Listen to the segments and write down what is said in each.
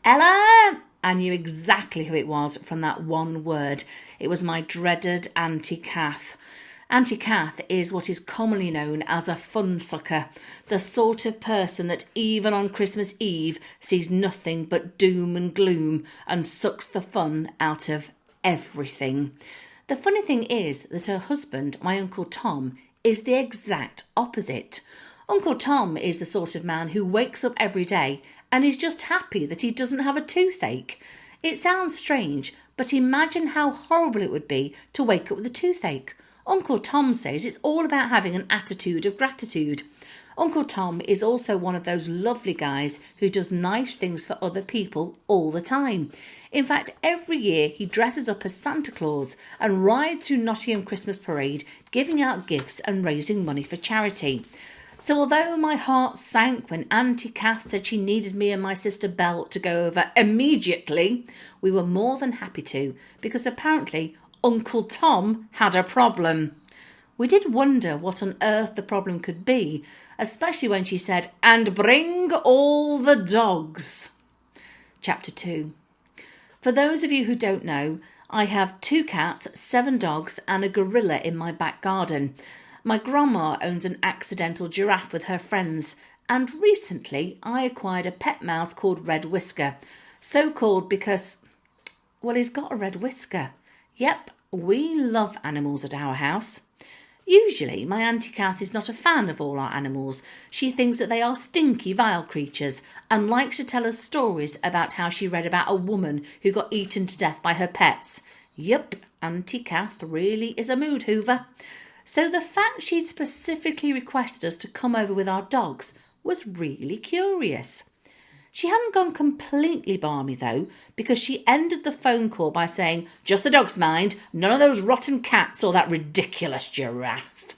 Ella! I knew exactly who it was from that one word. It was my dreaded Auntie Kath. Auntie Kath is what is commonly known as a fun sucker, the sort of person that even on Christmas Eve sees nothing but doom and gloom and sucks the fun out of everything. The funny thing is that her husband, my Uncle Tom, is the exact opposite. Uncle Tom is the sort of man who wakes up every day and is just happy that he doesn't have a toothache. It sounds strange, but imagine how horrible it would be to wake up with a toothache. Uncle Tom says it's all about having an attitude of gratitude. Uncle Tom is also one of those lovely guys who does nice things for other people all the time. In fact, every year he dresses up as Santa Claus and rides through Nottingham Christmas Parade, giving out gifts and raising money for charity. So although my heart sank when Auntie Kath said she needed me and my sister Belle to go over immediately, we were more than happy to, because apparently Uncle Tom had a problem. We did wonder what on earth the problem could be, especially when she said, "And bring all the dogs." Chapter 2. For those of you who don't know, I have 2 cats, 7 dogs and a gorilla in my back garden. My grandma owns an accidental giraffe with her friends, and recently I acquired a pet mouse called Red Whisker. So called because, well, he's got a red whisker. Yep, we love animals at our house. Usually my Auntie Kath is not a fan of all our animals. She thinks that they are stinky, vile creatures and likes to tell us stories about how she read about a woman who got eaten to death by her pets. Yup, Auntie Kath really is a mood hoover. So the fact she'd specifically requested us to come over with our dogs was really curious. She hadn't gone completely balmy though, because she ended the phone call by saying, "Just the dogs, mind, none of those rotten cats or that ridiculous giraffe."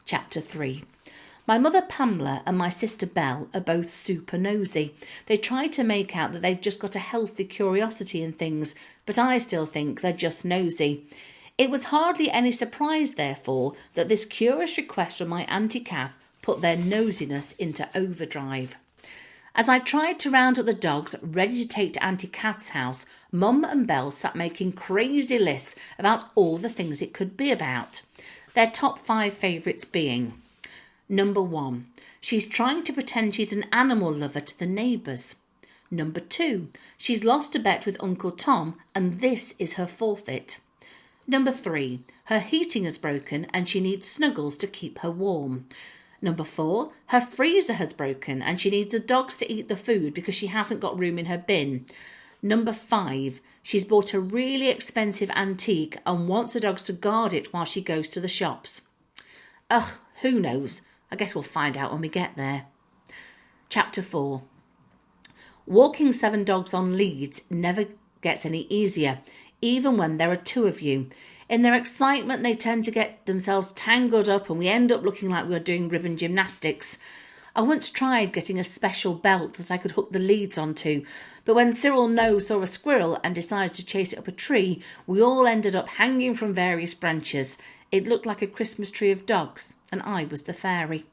Chapter 3. My mother Pamela and my sister Belle are both super nosy. They try to make out that they've just got a healthy curiosity in things, but I still think they're just nosy. It was hardly any surprise, therefore, that this curious request from my Auntie Kath put their nosiness into overdrive. As I tried to round up the dogs ready to take to Auntie Kath's house, Mum and Belle sat making crazy lists about all the things it could be about. Their top 5 favourites being: Number 1, she's trying to pretend she's an animal lover to the neighbours. Number 2, she's lost a bet with Uncle Tom and this is her forfeit. Number 3, her heating is broken and she needs Snuggles to keep her warm. Number 4, her freezer has broken and she needs the dogs to eat the food because she hasn't got room in her bin. Number 5, she's bought a really expensive antique and wants the dogs to guard it while she goes to the shops. Ugh, who knows? I guess we'll find out when we get there. Chapter 4. Walking 7 dogs on leads never gets any easier, even when there are 2 of you. In their excitement, they tend to get themselves tangled up and we end up looking like we are doing ribbon gymnastics. I once tried getting a special belt that I could hook the leads onto, but when Cyril No saw a squirrel and decided to chase it up a tree, we all ended up hanging from various branches. It looked like a Christmas tree of dogs, and I was the fairy.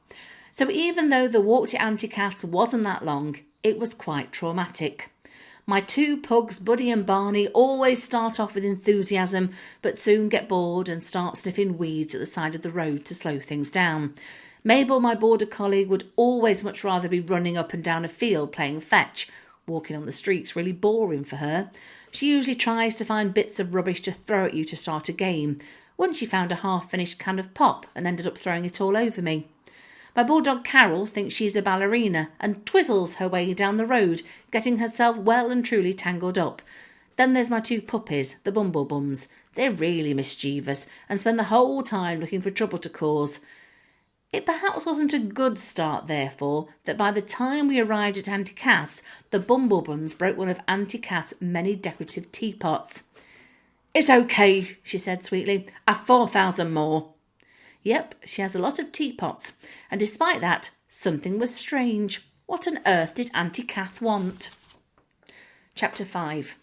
So even though the walk to Auntie Kath's wasn't that long, it was quite traumatic. My 2 pugs, Buddy and Barney, always start off with enthusiasm, but soon get bored and start sniffing weeds at the side of the road to slow things down. Mabel, my border collie, would always much rather be running up and down a field playing fetch. Walking on the street's really boring for her. She usually tries to find bits of rubbish to throw at you to start a game. Once she found a half-finished can of pop and ended up throwing it all over me. My bulldog Carol thinks she's a ballerina and twizzles her way down the road, getting herself well and truly tangled up. Then there's my 2 puppies, the Bumblebums. They're really mischievous and spend the whole time looking for trouble to cause. It perhaps wasn't a good start, therefore, that by the time we arrived at Auntie Kath's, the Bumblebums broke one of Auntie Kath's many decorative teapots. "It's okay," she said sweetly. "I've 4,000 more." Yep, she has a lot of teapots, and despite that, something was strange. What on earth did Auntie Kath want? Chapter 5.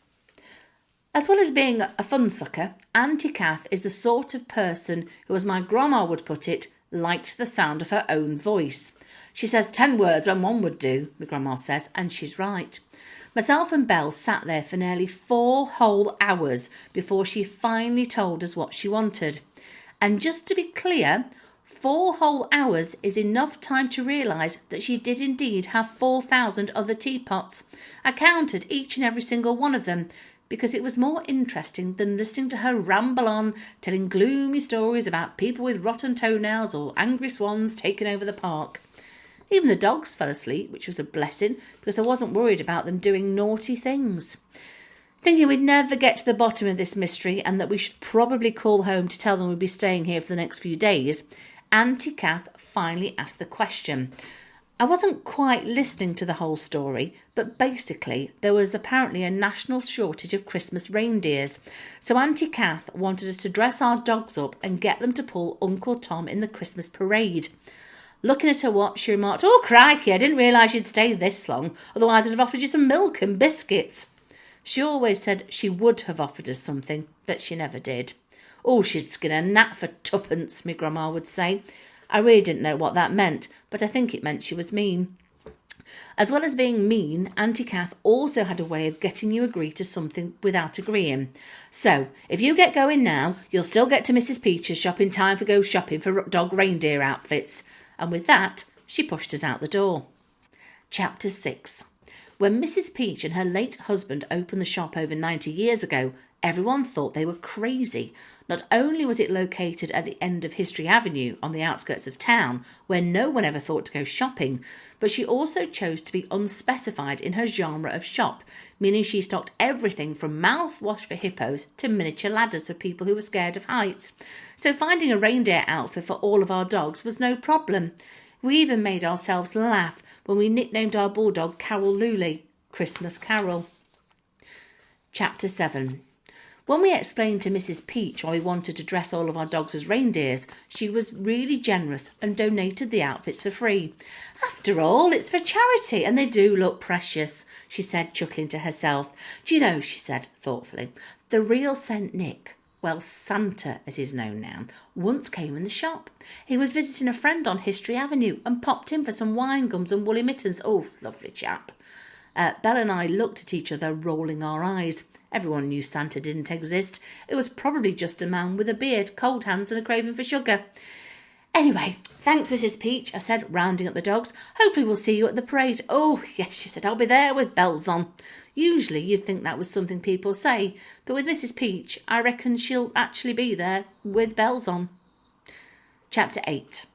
As well as being a fun sucker, Auntie Kath is the sort of person who, as my grandma would put it, likes the sound of her own voice. She says 10 words when 1 would do, my grandma says, and she's right. Myself and Belle sat there for nearly 4 whole hours before she finally told us what she wanted. And just to be clear, 4 whole hours is enough time to realise that she did indeed have 4,000 other teapots. I counted each and every single one of them, because it was more interesting than listening to her ramble on, telling gloomy stories about people with rotten toenails or angry swans taking over the park. Even the dogs fell asleep, which was a blessing, because I wasn't worried about them doing naughty things. Thinking we'd never get to the bottom of this mystery and that we should probably call home to tell them we'd be staying here for the next few days, Auntie Kath finally asked the question. I wasn't quite listening to the whole story, but basically there was apparently a national shortage of Christmas reindeers. So Auntie Kath wanted us to dress our dogs up and get them to pull Uncle Tom in the Christmas parade. Looking at her watch, she remarked, "Oh, crikey, I didn't realise you'd stay this long, otherwise I'd have offered you some milk and biscuits." She always said she would have offered us something, but she never did. "Oh, she'd skin a gnat for twopence," my grandma would say. I really didn't know what that meant, but I think it meant she was mean. As well as being mean, Auntie Kath also had a way of getting you agree to something without agreeing. So, if you get going now, you'll still get to Mrs. Peach's shop in time for go shopping for dog reindeer outfits. And with that, she pushed us out the door. Chapter 6. When Mrs. Peach and her late husband opened the shop over 90 years ago, everyone thought they were crazy. Not only was it located at the end of History Avenue on the outskirts of town, where no one ever thought to go shopping, but she also chose to be unspecified in her genre of shop, meaning she stocked everything from mouthwash for hippos to miniature ladders for people who were scared of heights. So finding a reindeer outfit for all of our dogs was no problem. We even made ourselves laugh when we nicknamed our bulldog Carol Luley, Christmas Carol. Chapter 7. When we explained to Mrs. Peach why we wanted to dress all of our dogs as reindeers, she was really generous and donated the outfits for free. "After all, it's for charity and they do look precious," she said, chuckling to herself. "Do you know," she said thoughtfully, "the real Saint Nick, well, Santa as he's known now, once came in the shop. He was visiting a friend on History Avenue and popped in for some wine gums and woolly mittens. Oh, lovely chap." Belle and I looked at each other, rolling our eyes. Everyone knew Santa didn't exist. It was probably just a man with a beard, cold hands and a craving for sugar. "Anyway, thanks, Mrs. Peach," I said, rounding up the dogs. "Hopefully we'll see you at the parade." "Oh, yes," she said, "I'll be there with bells on." Usually you'd think that was something people say, but with Mrs. Peach, I reckon she'll actually be there with bells on. Chapter 8.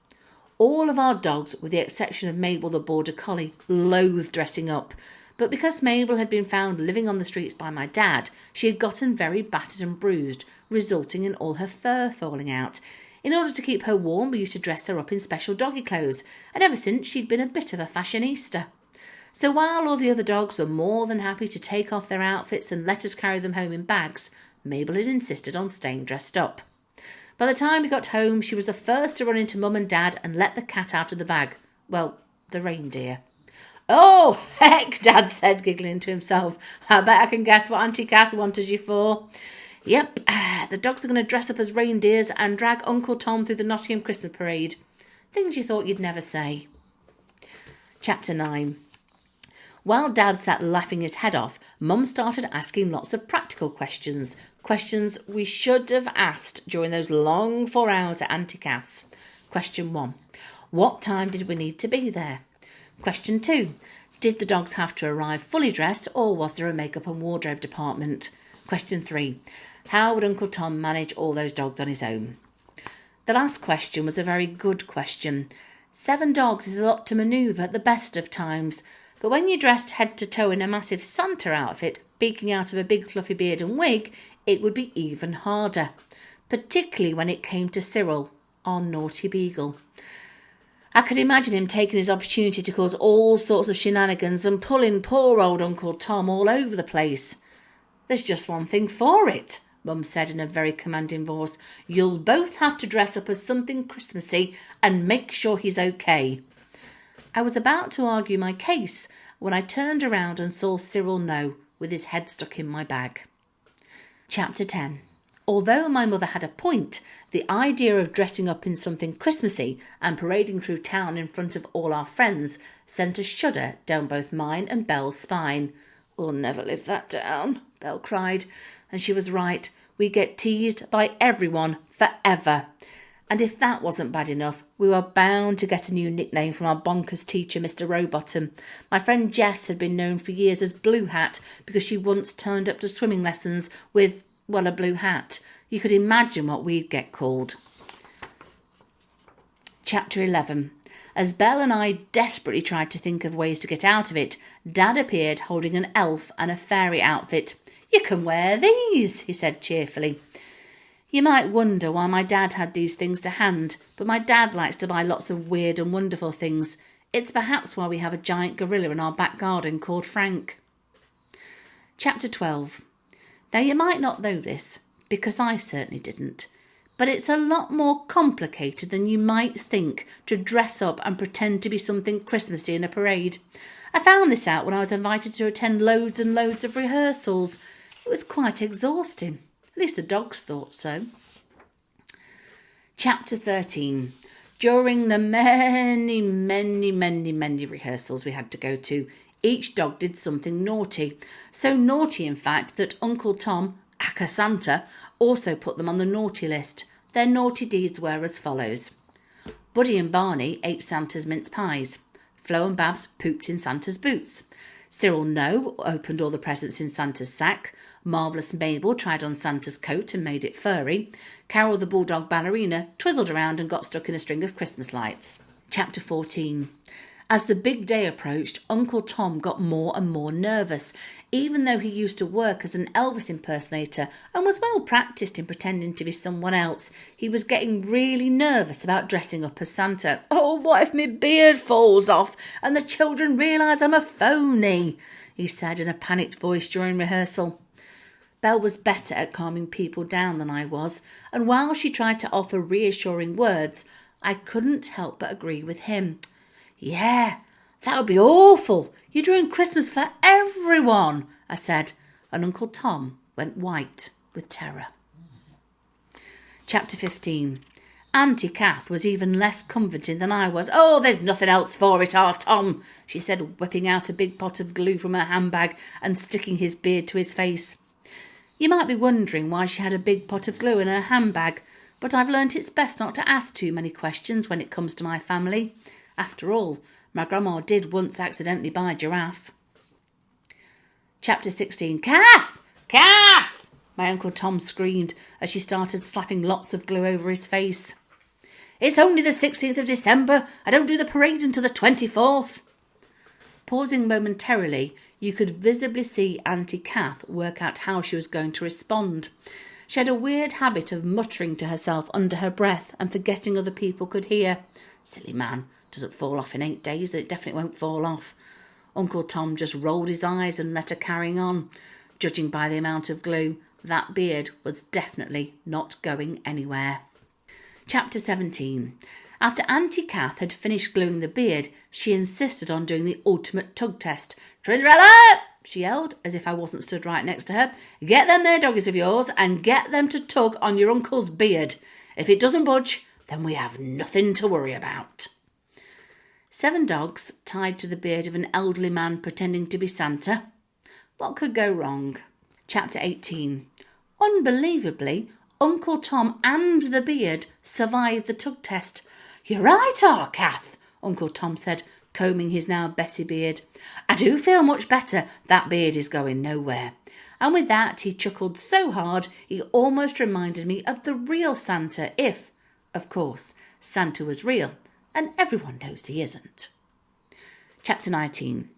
All of our dogs, with the exception of Mabel the Border Collie, loathed dressing up. But because Mabel had been found living on the streets by my dad, she had gotten very battered and bruised, resulting in all her fur falling out. In order to keep her warm, we used to dress her up in special doggy clothes, and ever since she'd been a bit of a fashionista. So while all the other dogs were more than happy to take off their outfits and let us carry them home in bags, Mabel had insisted on staying dressed up. By the time we got home, she was the first to run into Mum and Dad and let the cat out of the bag. Well, the reindeer. "Oh, heck," Dad said, giggling to himself. "I bet I can guess what Auntie Kath wanted you for." "Yep, the dogs are going to dress up as reindeers and drag Uncle Tom through the Nottingham Christmas parade. Things you thought you'd never say." Chapter 9. While Dad sat laughing his head off, Mum started asking lots of practical questions. Questions we should have asked during those long 4 hours at Auntie Kath's. Question 1. What time did we need to be there? Question 2. Did the dogs have to arrive fully dressed, or was there a makeup and wardrobe department? Question 3. How would Uncle Tom manage all those dogs on his own? The last question was a very good question. 7 dogs is a lot to manoeuvre at the best of times, but when you're dressed head to toe in a massive Santa outfit, peeking out of a big fluffy beard and wig, it would be even harder, particularly when it came to Cyril, our naughty beagle. I could imagine him taking his opportunity to cause all sorts of shenanigans and pulling poor old Uncle Tom all over the place. "There's just one thing for it," Mum said in a very commanding voice. "You'll both have to dress up as something Christmassy and make sure he's okay." I was about to argue my case when I turned around and saw Cyril No, with his head stuck in my bag. Chapter 10. Although my mother had a point, the idea of dressing up in something Christmassy and parading through town in front of all our friends sent a shudder down both mine and Belle's spine. We'll never live that down, Belle cried. And she was right. We get teased by everyone forever. And if that wasn't bad enough, we were bound to get a new nickname from our bonkers teacher, Mr. Rowbottom. My friend Jess had been known for years as Blue Hat because she once turned up to swimming lessons with, well, a blue hat. You could imagine what we'd get called. Chapter 11. As Belle and I desperately tried to think of ways to get out of it, Dad appeared holding an elf and a fairy outfit. You can wear these, he said cheerfully. You might wonder why my dad had these things to hand, but my dad likes to buy lots of weird and wonderful things. It's perhaps why we have a giant gorilla in our back garden called Frank. Chapter 12. Now you might not know this, because I certainly didn't, but it's a lot more complicated than you might think to dress up and pretend to be something Christmassy in a parade. I found this out when I was invited to attend loads and loads of rehearsals. It was quite exhausting. At least the dogs thought so. Chapter 13. During the many rehearsals we had to go to, each dog did something naughty. So naughty, in fact, that Uncle Tom, aka Santa, also put them on the naughty list. Their naughty deeds were as follows. Buddy and Barney ate Santa's mince pies. Flo and Babs pooped in Santa's boots. Cyril No opened all the presents in Santa's sack. Marvellous Mabel tried on Santa's coat and made it furry. Carol the bulldog ballerina twizzled around and got stuck in a string of Christmas lights. Chapter 14. As the big day approached, Uncle Tom got more and more nervous. Even though he used to work as an Elvis impersonator and was well practised in pretending to be someone else, he was getting really nervous about dressing up as Santa. Oh, what if my beard falls off and the children realise I'm a phony? He said in a panicked voice during rehearsal. Belle was better at calming people down than I was, and while she tried to offer reassuring words, I couldn't help but agree with him. Yeah, that would be awful. You'd ruin Christmas for everyone, I said, and Uncle Tom went white with terror. Chapter 15. Auntie Kath was even less comforting than I was. Oh, there's nothing else for it, Tom, she said, whipping out a big pot of glue from her handbag and sticking his beard to his face. You might be wondering why she had a big pot of glue in her handbag, but I've learnt it's best not to ask too many questions when it comes to my family. After all, my grandma did once accidentally buy a giraffe. Chapter 16. Kath! Kath! My Uncle Tom screamed as she started slapping lots of glue over his face. It's only the 16th of December. I don't do the parade until the 24th. Pausing momentarily, you could visibly see Auntie Kath work out how she was going to respond. She had a weird habit of muttering to herself under her breath and forgetting other people could hear. Silly man, doesn't fall off in 8 days, and it definitely won't fall off. Uncle Tom just rolled his eyes and let her carry on. Judging by the amount of glue, that beard was definitely not going anywhere. Chapter 17. After Auntie Kath had finished gluing the beard, she insisted on doing the ultimate tug test. Trinderella! She yelled, as if I wasn't stood right next to her. Get them there doggies of yours and get them to tug on your uncle's beard. If it doesn't budge, then we have nothing to worry about. 7 dogs tied to the beard of an elderly man pretending to be Santa. What could go wrong? Chapter 18. Unbelievably, Uncle Tom and the beard survived the tug test. You're right, Kath, Uncle Tom said, combing his now Bessie beard. I do feel much better. That beard is going nowhere. And with that, he chuckled so hard he almost reminded me of the real Santa if, of course, Santa was real, and everyone knows he isn't. Chapter 19.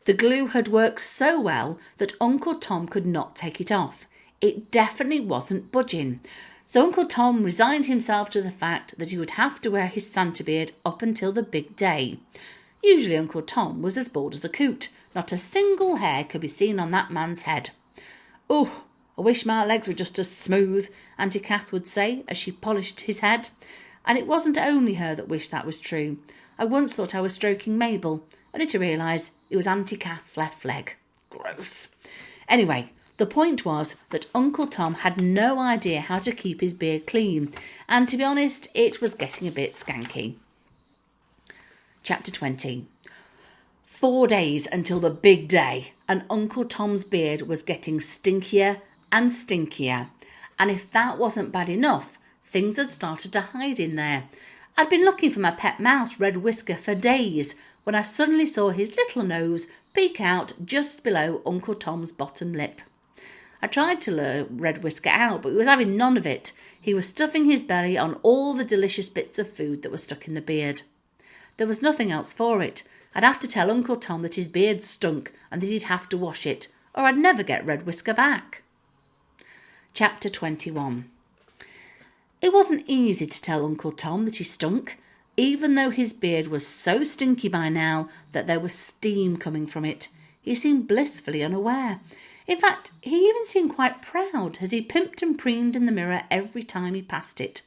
The glue had worked so well that Uncle Tom could not take it off. It definitely wasn't budging. So Uncle Tom resigned himself to the fact that he would have to wear his Santa beard up until the big day. Usually Uncle Tom was as bald as a coot. Not a single hair could be seen on that man's head. Oh, I wish my legs were just as smooth, Auntie Kath would say as she polished his head. And it wasn't only her that wished that was true. I once thought I was stroking Mabel, only to realise it was Auntie Kath's left leg. Gross. Anyway, the point was that Uncle Tom had no idea how to keep his beard clean, and to be honest, it was getting a bit skanky. Chapter 20. 4 days until the big day. and Uncle Tom's beard was getting stinkier and stinkier. And if that wasn't bad enough, things had started to hide in there. I'd been looking for my pet mouse, Red Whisker, for days when I suddenly saw his little nose peek out just below Uncle Tom's bottom lip. I tried to lure Red Whisker out, but he was having none of it. He was stuffing his belly on all the delicious bits of food that were stuck in the beard. There was nothing else for it. I'd have to tell Uncle Tom that his beard stunk and that he'd have to wash it, or I'd never get Red Whisker back. Chapter 21. It wasn't easy to tell Uncle Tom that he stunk, even though his beard was so stinky by now that there was steam coming from it. He seemed blissfully unaware. In fact, he even seemed quite proud as he pimped and preened in the mirror every time he passed it.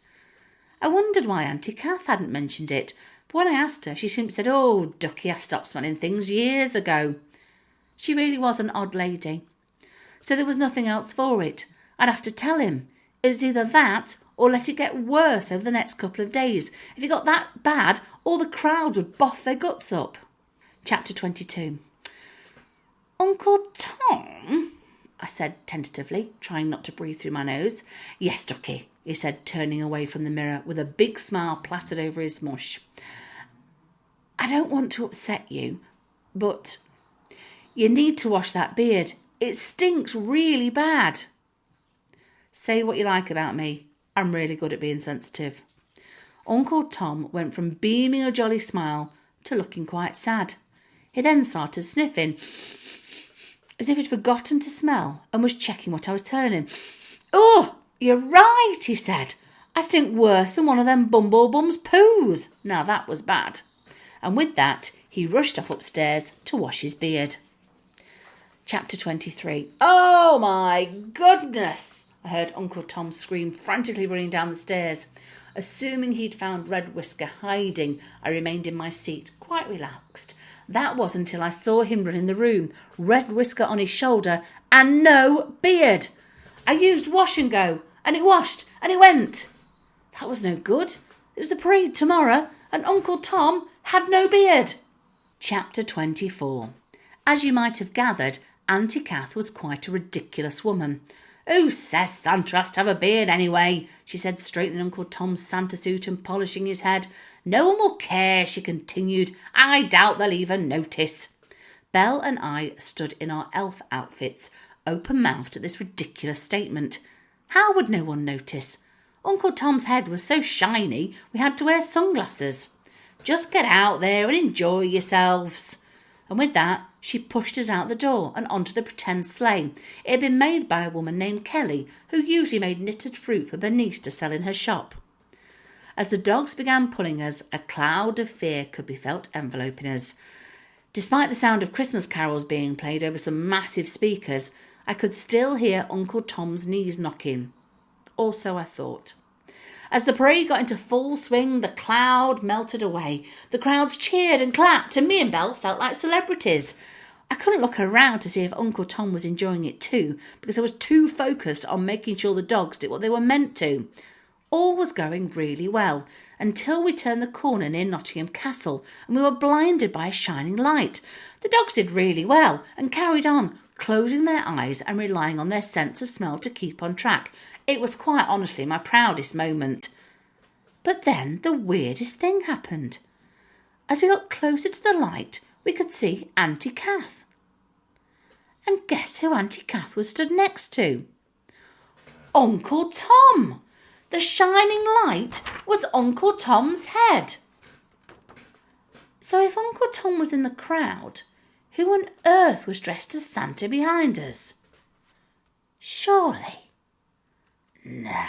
I wondered why Auntie Kath hadn't mentioned it, but when I asked her, she simply said, "Oh, Ducky, I stopped smelling things years ago." She really was an odd lady. So there was nothing else for it. I'd have to tell him. It was either that or let it get worse over the next couple of days. If it got that bad, all the crowd would boff their guts up. Chapter 22. "Uncle Tom," I said tentatively, trying not to breathe through my nose. "Yes, Ducky," he said, turning away from the mirror with a big smile plastered over his mush. "I don't want to upset you, but you need to wash that beard. It stinks really bad." Say what you like about me, I'm really good at being sensitive. Uncle Tom went from beaming a jolly smile to looking quite sad. He then started sniffing, as if he'd forgotten to smell and was checking what I was telling him. "Oh, you're right," he said. "I stink worse than one of them Bumblebum's poos. Now that was bad." And with that, he rushed off upstairs to wash his beard. Chapter 23. "Oh my goodness!" I heard Uncle Tom scream, frantically running down the stairs. Assuming he'd found Red Whisker hiding, I remained in my seat, quite relaxed. That was until I saw him run in the room, Red Whisker on his shoulder, and no beard. I used wash and go, and it washed, and it went. That was no good. It was the parade tomorrow, and Uncle Tom had no beard. Chapter 24. As you might have gathered, Auntie Kath was quite a ridiculous woman. "Who says Santa has to have a beard anyway?" she said, straightening Uncle Tom's Santa suit and polishing his head. "No one will care," she continued. "I doubt they'll even notice." Belle and I stood in our elf outfits, open-mouthed at this ridiculous statement. How would no one notice? Uncle Tom's head was so shiny we had to wear sunglasses. "Just get out there and enjoy yourselves." And with that, she pushed us out the door and onto the pretend sleigh. It had been made by a woman named Kelly, who usually made knitted fruit for Bernice to sell in her shop. As the dogs began pulling us, a cloud of fear could be felt enveloping us. Despite the sound of Christmas carols being played over some massive speakers, I could still hear Uncle Tom's knees knocking. Or so I thought. As the parade got into full swing, the cloud melted away. The crowds cheered and clapped, and me and Belle felt like celebrities. I couldn't look around to see if Uncle Tom was enjoying it too, because I was too focused on making sure the dogs did what they were meant to. All was going really well, until we turned the corner near Nottingham Castle, and we were blinded by a shining light. The dogs did really well, and carried on, closing their eyes and relying on their sense of smell to keep on track. It was quite honestly my proudest moment. But then the weirdest thing happened. As we got closer to the light, we could see Auntie Kath. And guess who Auntie Kath was stood next to? Uncle Tom! The shining light was Uncle Tom's head. So if Uncle Tom was in the crowd, who on earth was dressed as Santa behind us? Surely. Nah.